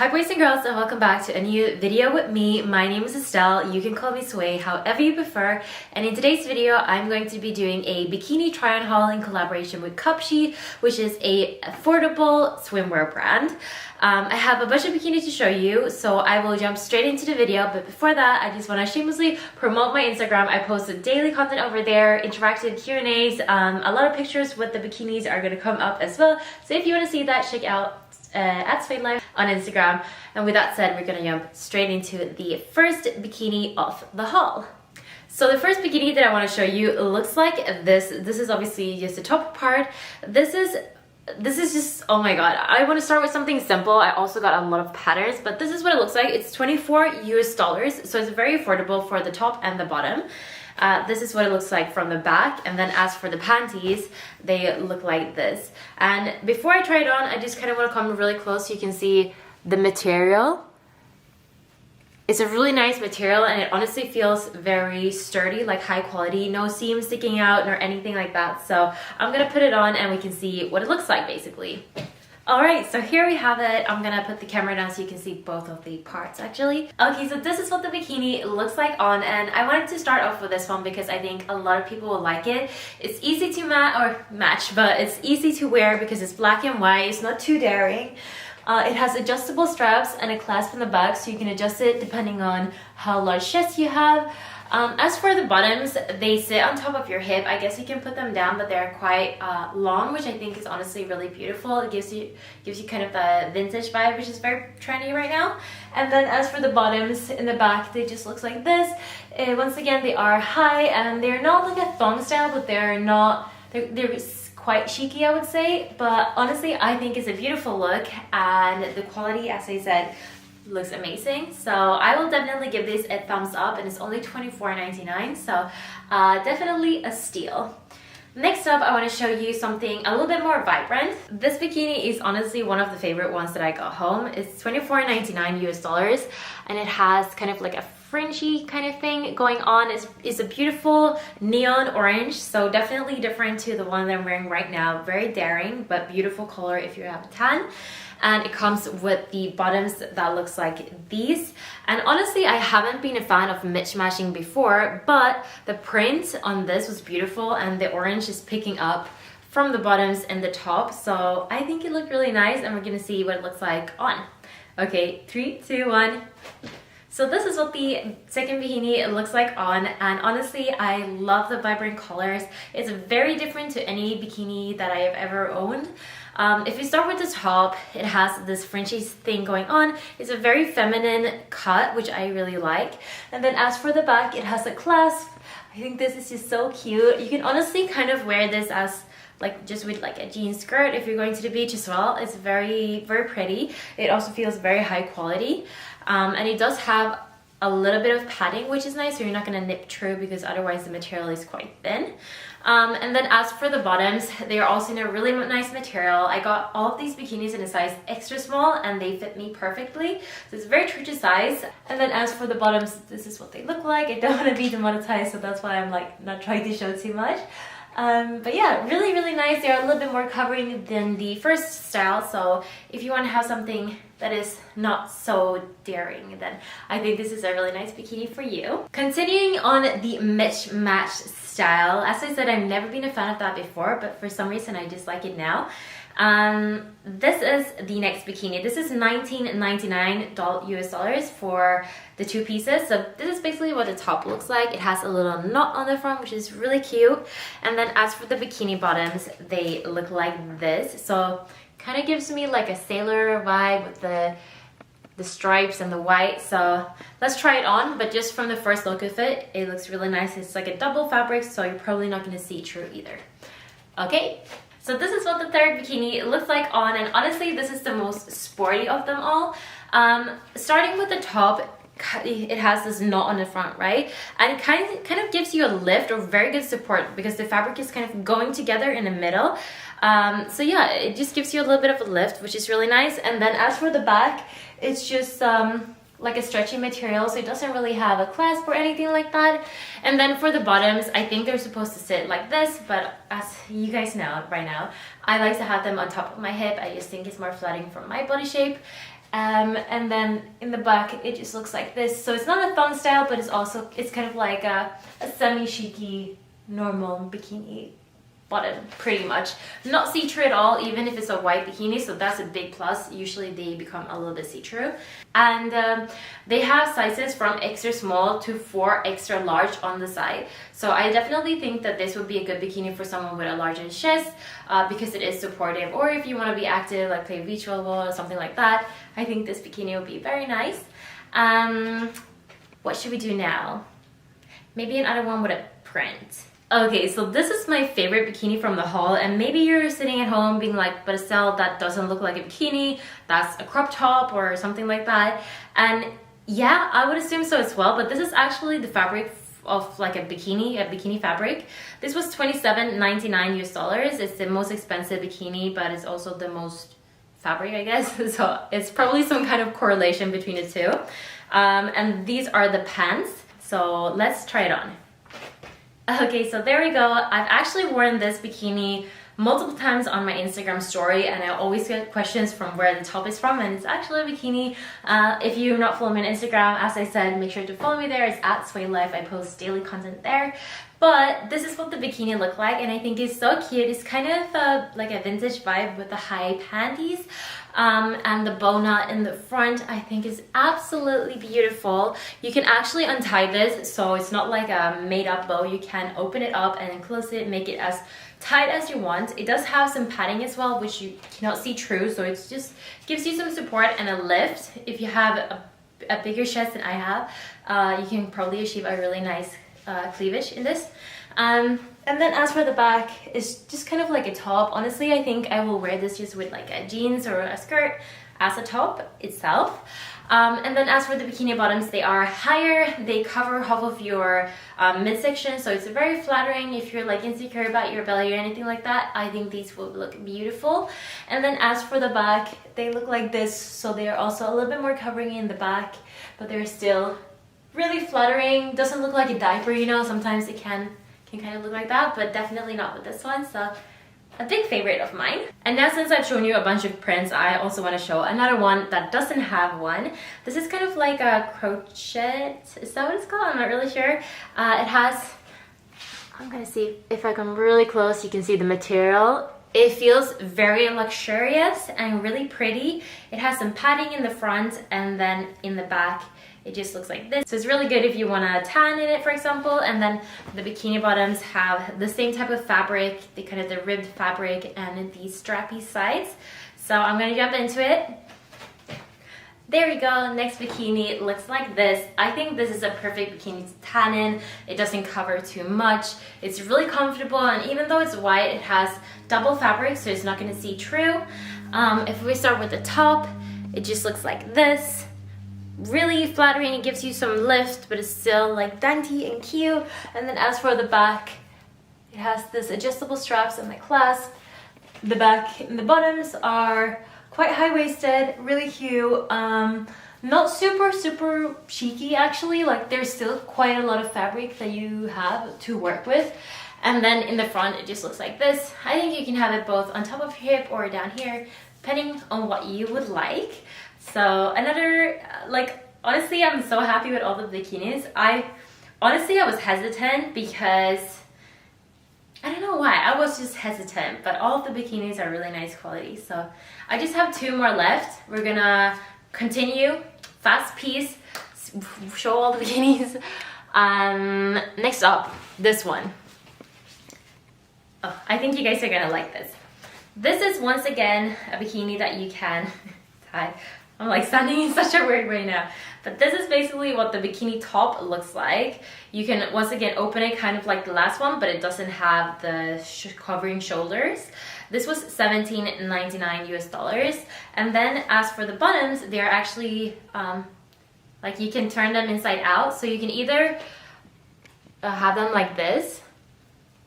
Hi boys and girls, and welcome back to a new video with me. My name is Estelle. You can call me Sway, however you prefer. And in today's video, I'm going to be doing a bikini try-on haul in collaboration with Cupshe, which is a affordable swimwear brand. I have a bunch of bikinis to show you, so I will jump straight into the video. But before that, I just want to shamelessly promote my Instagram. I post daily content over there, interactive Q&As, a lot of pictures with the bikinis are going to come up as well. So if you want to see that, check out at Sway Life on Instagram. And with that said, we're gonna jump straight into the first bikini of the haul. So the first bikini that I want to show you looks like this. This is obviously just the top part. This is just, oh my god, I want to start with something simple. I also got a lot of patterns, but this is what it looks like. It's $24 US, so it's very affordable for the top and the bottom. This is what it looks like from the back, and then as for the panties, they look like this. And before I try it on, I just kind of want to come really close so you can see the material. It's a really nice material, and it honestly feels very sturdy, like high quality, no seams sticking out or anything like that. So I'm gonna put it on and we can see what it looks like basically. Alright, so here we have it. I'm gonna put the camera down so you can see both of the parts actually. Okay, so this is what the bikini looks like on, and I wanted to start off with this one because I think a lot of people will like it. It's easy to match, but it's easy to wear because it's black and white. It's not too daring. It has adjustable straps and a clasp in the back, so you can adjust it depending on how large chest you have. As for the bottoms, they sit on top of your hip. I guess you can put them down, but they're quite long, which I think is honestly really beautiful. It gives you kind of the vintage vibe, which is very trendy right now. And then as for the bottoms in the back, they just look like this. Once again, they are high, and they're not like a thong style, but they're quite cheeky, I would say. But honestly, I think it's a beautiful look, and the quality, as I said, looks amazing. So I will definitely give this a thumbs up, and it's only $24.99, so definitely a steal. Next up, I want to show you something a little bit more vibrant. This bikini is honestly one of the favorite ones that I got home. It's $24.99 US, and it has kind of like a fringy kind of thing going on. It's a beautiful neon orange, so definitely different to the one that I'm wearing right now. Very daring, but beautiful color if you have a tan. And it comes with the bottoms that looks like these. And honestly, I haven't been a fan of mismatching before, but the print on this was beautiful, and the orange is picking up from the bottoms and the top. So I think it looked really nice, and we're gonna see what it looks like on. Okay, 3, 2, 1. So this is what the second bikini looks like on, and honestly, I love the vibrant colors. It's very different to any bikini that I have ever owned. If you start with the top, it has this fringy thing going on. It's a very feminine cut, which I really like. And then as for the back, it has a clasp. I think this is just so cute. You can honestly kind of wear this as like just with like a jean skirt if you're going to the beach as well. It's very, very pretty. It also feels very high quality. And it does have a little bit of padding, which is nice, so you're not going to nip through because otherwise the material is quite thin. And then as for the bottoms, they are also in a really nice material. I got all of these bikinis in a size extra small, and they fit me perfectly. So it's very true to size. And then as for the bottoms, this is what they look like. I don't want to be demonetized, so that's why I'm like not trying to show too much. But yeah, really, really nice. They're a little bit more covering than the first style, so if you want to have something that is not so daring, then I think this is a really nice bikini for you. Continuing on the mismatch style, as I said, I've never been a fan of that before, but for some reason I just like it now. This is the next bikini. This is $19.99 US for the two pieces. So this is basically what the top looks like. It has a little knot on the front, which is really cute. And then as for the bikini bottoms, they look like this. So kind of gives me like a sailor vibe with the stripes and the white. So let's try it on, but just from the first look of it, it looks really nice. It's like a double fabric, so you're probably not going to see through either. Okay. So this is what the third bikini looks like on, and honestly, this is the most sporty of them all. Starting with the top, it has this knot on the front, right? And it kind of gives you a lift or very good support because the fabric is kind of going together in the middle. So yeah, it just gives you a little bit of a lift, which is really nice. And then as for the back, it's just like a stretchy material, so it doesn't really have a clasp or anything like that. And then for the bottoms, I think they're supposed to sit like this, but as you guys know right now, I like to have them on top of my hip. I just think it's more flattering for my body shape. And then in the back it just looks like this. So it's not a thong style, but it's kind of like a semi-cheeky normal bikini bottom, pretty much. Not see-through at all, even if it's a white bikini, so that's a big plus. Usually they become a little bit see-through. And they have sizes from extra small to 4 extra large on the side. So I definitely think that this would be a good bikini for someone with a larger chest, because it is supportive. Or if you want to be active, like play beach volleyball or something like that, I think this bikini will be very nice. What should we do now? Maybe another one with a print. Okay, so this is my favorite bikini from the haul, and maybe you're sitting at home being like, but Estelle, that doesn't look like a bikini, that's a crop top or something like that. And yeah, I would assume so as well, but this is actually the fabric of like a bikini fabric. This was $27.99 US. It's the most expensive bikini, but it's also the most fabric, I guess. So it's probably some kind of correlation between the two. And these are the pants. So let's try it on. Okay, so there we go. I've actually worn this bikini multiple times on my Instagram story, and I always get questions from where the top is from, and it's actually a bikini. If you're not following me on Instagram, as I said, make sure to follow me there. It's at Sway Life. I post daily content there. But this is what the bikini looked like, and I think it's so cute. It's kind of like a vintage vibe with the high panties. And the bow knot in the front I think is absolutely beautiful. You can actually untie this, so it's not like a made up bow. You can open it up and then close it, make it as tight as you want. It does have some padding as well, which you cannot see through, so it just gives you some support and a lift. If you have a bigger chest than I have, you can probably achieve a really nice cleavage in this. And then as for the back, it's just kind of like a top. Honestly, I think I will wear this just with like a jeans or a skirt as a top itself. And then as for the bikini bottoms, they are higher. They cover half of your midsection, so it's very flattering if you're like insecure about your belly or anything like that. I think these will look beautiful. And then as for the back, they look like this, so they are also a little bit more covering in the back, but they're still really flattering. Doesn't look like a diaper, you know. Sometimes it can kind of look like that, but definitely not with this one. So a big favorite of mine. And now, since I've shown you a bunch of prints, I also want to show another one that doesn't have one. This is kind of like a crochet, is that what it's called? I'm not really sure. It has, I'm gonna see if I come really close, you can see the material. It feels very luxurious and really pretty. It has some padding in the front, and then in the back it just looks like this. So it's really good if you want to tan in it, for example. And then the bikini bottoms have the same type of fabric, the kind of the ribbed fabric and these strappy sides. So I'm gonna jump into it. There we go. Next bikini looks like this. I think this is a perfect bikini to tan in. It doesn't cover too much. It's really comfortable, and even though it's white, it has double fabric, so it's not gonna see through. If we start with the top, it just looks like this. Really flattering. It gives you some lift, but it's still like dainty and cute. And then as for the back, it has this adjustable straps and the clasp. The back and the bottoms are quite high-waisted, really cute. Not super cheeky actually. Like there's still quite a lot of fabric that you have to work with. And then in the front, it just looks like this. I think you can have it both on top of your hip or down here, depending on what you would like. So another, like, honestly, I'm so happy with all the bikinis. I was hesitant because, I don't know why, I was just hesitant, but all of the bikinis are really nice quality. So I just have 2 more left. We're gonna continue, fast pace, show all the bikinis. Next up, this one. Oh, I think you guys are gonna like this. This is once again a bikini that you can tie. I'm like standing in such a weird way now. But this is basically what the bikini top looks like. You can once again open it kind of like the last one, but it doesn't have the covering shoulders. This was $17.99 US. And then as for the bottoms, they're actually like you can turn them inside out. So you can either have them like this,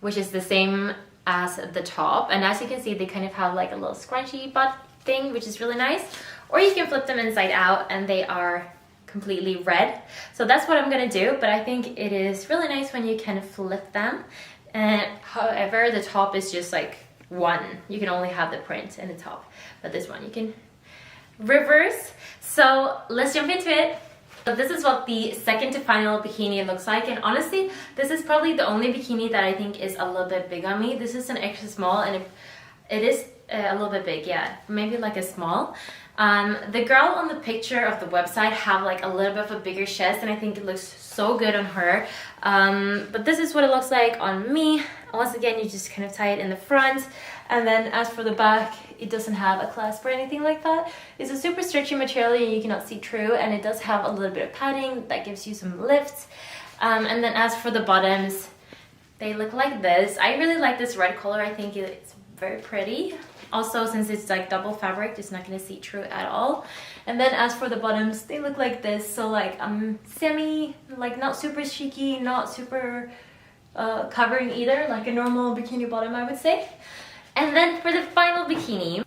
which is the same as the top. And as you can see, they kind of have like a little scrunchy butt thing, which is really nice. Or you can flip them inside out and they are completely red. So that's what I'm gonna do, but I think it is really nice when you can flip them. And however, the top is just like one. You can only have the print in the top, but this one you can reverse. So let's jump into it. So this is what the second to final bikini looks like, and honestly this is probably the only bikini that I think is a little bit big on me. This is an extra small, and it is a little bit big, yeah, maybe like a small. The girl on the picture of the website have like a little bit of a bigger chest, and I think it looks so good on her. But this is what it looks like on me. Once again, you just kind of tie it in the front, and then as for the back, it doesn't have a clasp or anything like that. It's a super stretchy material and you cannot see through, and it does have a little bit of padding that gives you some lift. And then as for the bottoms, they look like this. I really like this red color. I think it's very pretty. Also, since it's like double fabric, it's not going to see through at all. And then as for the bottoms, they look like this. So like semi, like not super cheeky, not super covering either, like a normal bikini bottom, I would say. And then for the final bikini,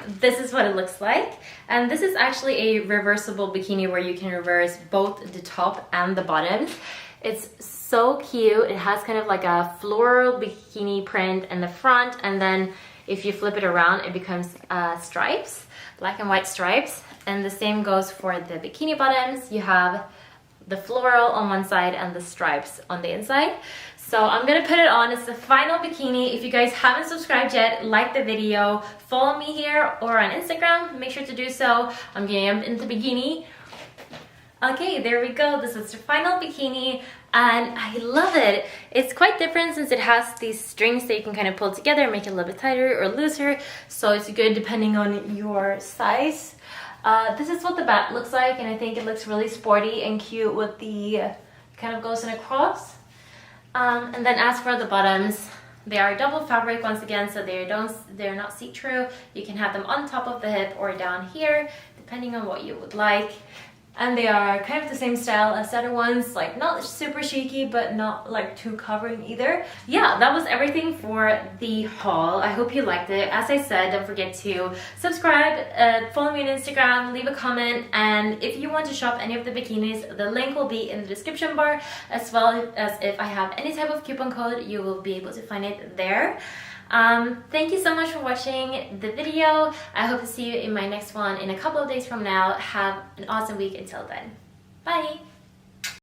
this is what it looks like. And this is actually a reversible bikini where you can reverse both the top and the bottoms. It's so cute. It has kind of like a floral bikini print in the front, and then if you flip it around, it becomes stripes, black and white stripes. And the same goes for the bikini bottoms. You have the floral on one side and the stripes on the inside. So I'm gonna put it on. It's the final bikini. If you guys haven't subscribed yet, like the video, follow me here or on Instagram. Make sure to do so. I'm getting into bikini. Okay, there we go. This is the final bikini, and I love it. It's quite different since it has these strings that you can kind of pull together, make it a little bit tighter or looser. So it's good depending on your size. This is what the back looks like, and I think it looks really sporty and cute with the kind of goes in a cross. And then as for the bottoms, they are double fabric once again, so they're not see-through. You can have them on top of the hip or down here, depending on what you would like. And they are kind of the same style as the other ones, like not super cheeky, but not like too covering either. Yeah, that was everything for the haul. I hope you liked it. As I said, don't forget to subscribe, follow me on Instagram, leave a comment, and if you want to shop any of the bikinis, the link will be in the description bar, as well as if I have any type of coupon code, you will be able to find it there. Thank you so much for watching the video. I hope to see you in my next one in a couple of days from now. Have an awesome week until then. Bye!